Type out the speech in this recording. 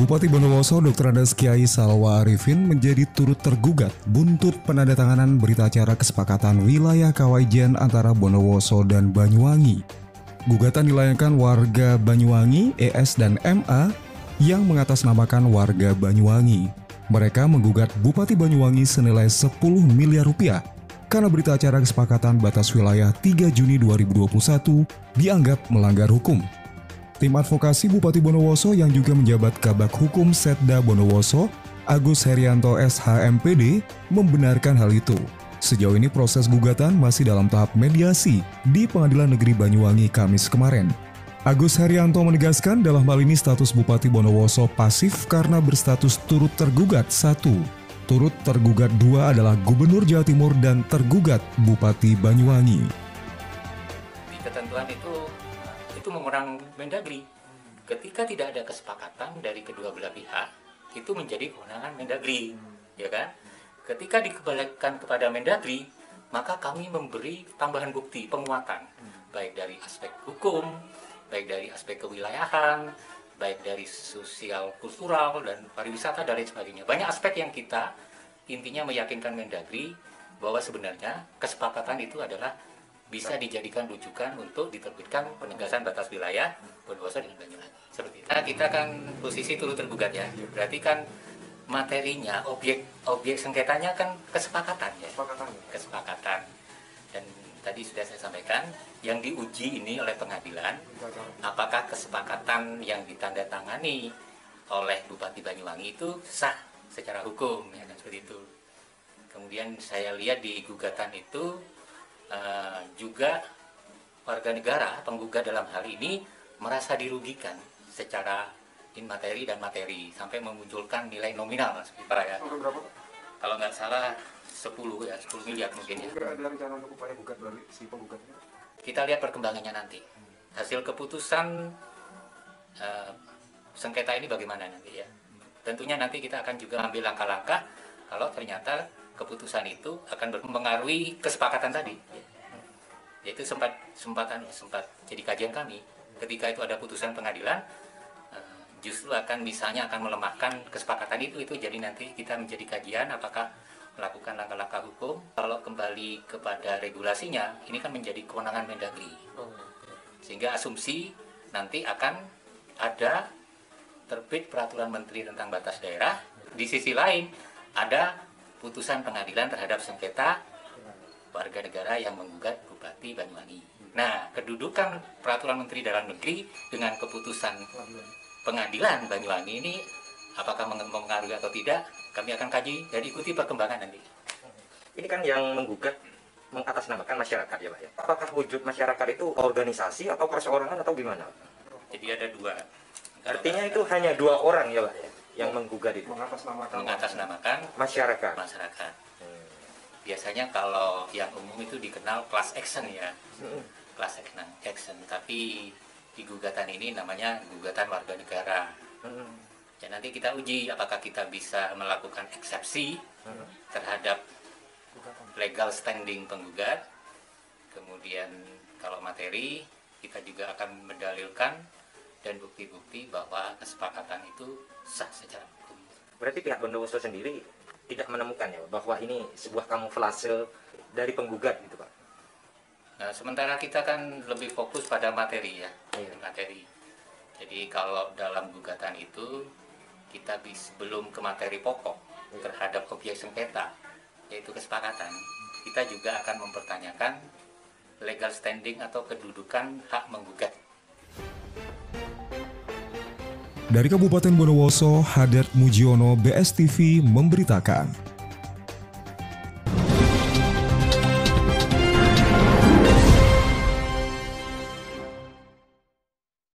Bupati Bondowoso Dr. Andes Kiai Salwa Arifin menjadi turut tergugat buntut penandatanganan berita acara kesepakatan wilayah kawajian antara Bondowoso dan Banyuwangi. Gugatan dilayangkan warga Banyuwangi, ES dan MA yang mengatasnamakan warga Banyuwangi. Mereka menggugat Bupati Banyuwangi senilai 10 miliar rupiah karena berita acara kesepakatan batas wilayah 3 Juni 2021 dianggap melanggar hukum. Tim advokasi Bupati Bondowoso yang juga menjabat Kabag Hukum Setda Bondowoso, Agus Herianto SHMPD, membenarkan hal itu. Sejauh ini proses gugatan masih dalam tahap mediasi di Pengadilan Negeri Banyuwangi Kamis kemarin. Agus Herianto menegaskan dalam hal ini status Bupati Bondowoso pasif karena berstatus turut tergugat 1. Turut tergugat 2 adalah Gubernur Jawa Timur dan tergugat Bupati Banyuwangi. Di ketentuan itu memerang Mendagri. Ketika tidak ada kesepakatan dari kedua belah pihak, itu menjadi kewenangan Mendagri, ya kan? Ketika dikembalikan kepada Mendagri, maka kami memberi tambahan bukti penguatan, baik dari aspek hukum, baik dari aspek kewilayahan, baik dari sosial, kultural, dan pariwisata, dan lain sebagainya. Banyak aspek yang kita intinya meyakinkan Mendagri bahwa sebenarnya kesepakatan itu adalah bisa dijadikan rujukan untuk diterbitkan penegasan batas wilayah Bondowoso dengan Banyuwangi. Seperti itu. Nah, kita kan posisi turut tergugat ya. Berarti kan materinya, objek sengketanya kan kesepakatan ya. Kesepakatan. Dan tadi sudah saya sampaikan, yang diuji ini oleh pengadilan, apakah kesepakatan yang ditandatangani oleh Bupati Banyuwangi itu sah secara hukum, ya kan, seperti itu. Kemudian saya lihat di gugatan itu juga warga negara penggugat dalam hal ini merasa dirugikan secara materi dan materi sampai memunculkan nilai nominal ya. Kalau nggak salah 10 miliar mungkin ya. Ada rencana untuk upaya gugat dari si penggugatnya? Kita lihat perkembangannya nanti. Hasil keputusan sengketa ini bagaimana nanti ya. Tentunya nanti kita akan juga ambil langkah-langkah kalau ternyata keputusan itu akan mempengaruhi kesepakatan tadi. Yaitu sempat jadi kajian kami. Ketika itu ada putusan pengadilan, justru akan melemahkan kesepakatan itu. Jadi nanti kita menjadi kajian apakah melakukan langkah-langkah hukum. Kalau kembali kepada regulasinya, ini kan menjadi kewenangan Mendagri. Sehingga asumsi nanti akan ada terbit peraturan menteri tentang batas daerah. Di sisi lain ada putusan pengadilan terhadap sengketa warga negara yang menggugat Bupati Banyuwangi. Nah, kedudukan peraturan Menteri Dalam Negeri dengan keputusan pengadilan Banyuwangi ini apakah mempengaruhi atau tidak, kami akan kaji dan ikuti perkembangan nanti. Ini kan yang menggugat mengatasnamakan masyarakat ya Pak ya. Apakah wujud masyarakat itu organisasi atau perseorangan atau gimana? Jadi ada dua. Artinya itu hanya 2 orang ya Pak ya yang menggugat itu. Mengatasnamakan masyarakat. Biasanya kalau yang umum itu dikenal class action ya. Class action, tapi di gugatan ini namanya gugatan warga negara. Dan nanti kita uji apakah kita bisa melakukan eksepsi terhadap legal standing penggugat. Kemudian kalau materi kita juga akan mendalilkan dan bukti-bukti bahwa kesepakatan itu sah secara hukum. Berarti pihak Bondowoso sendiri tidak menemukan ya bahwa ini sebuah kamuflase dari penggugat gitu Pak? Nah, sementara kita kan lebih fokus pada materi ya, materi. Jadi kalau dalam gugatan itu kita belum ke materi pokok terhadap objek sengketa, yaitu kesepakatan. Kita juga akan mempertanyakan legal standing atau kedudukan hak menggugat. Dari Kabupaten Bondowoso, Hadat Mujiono, BSTV memberitakan.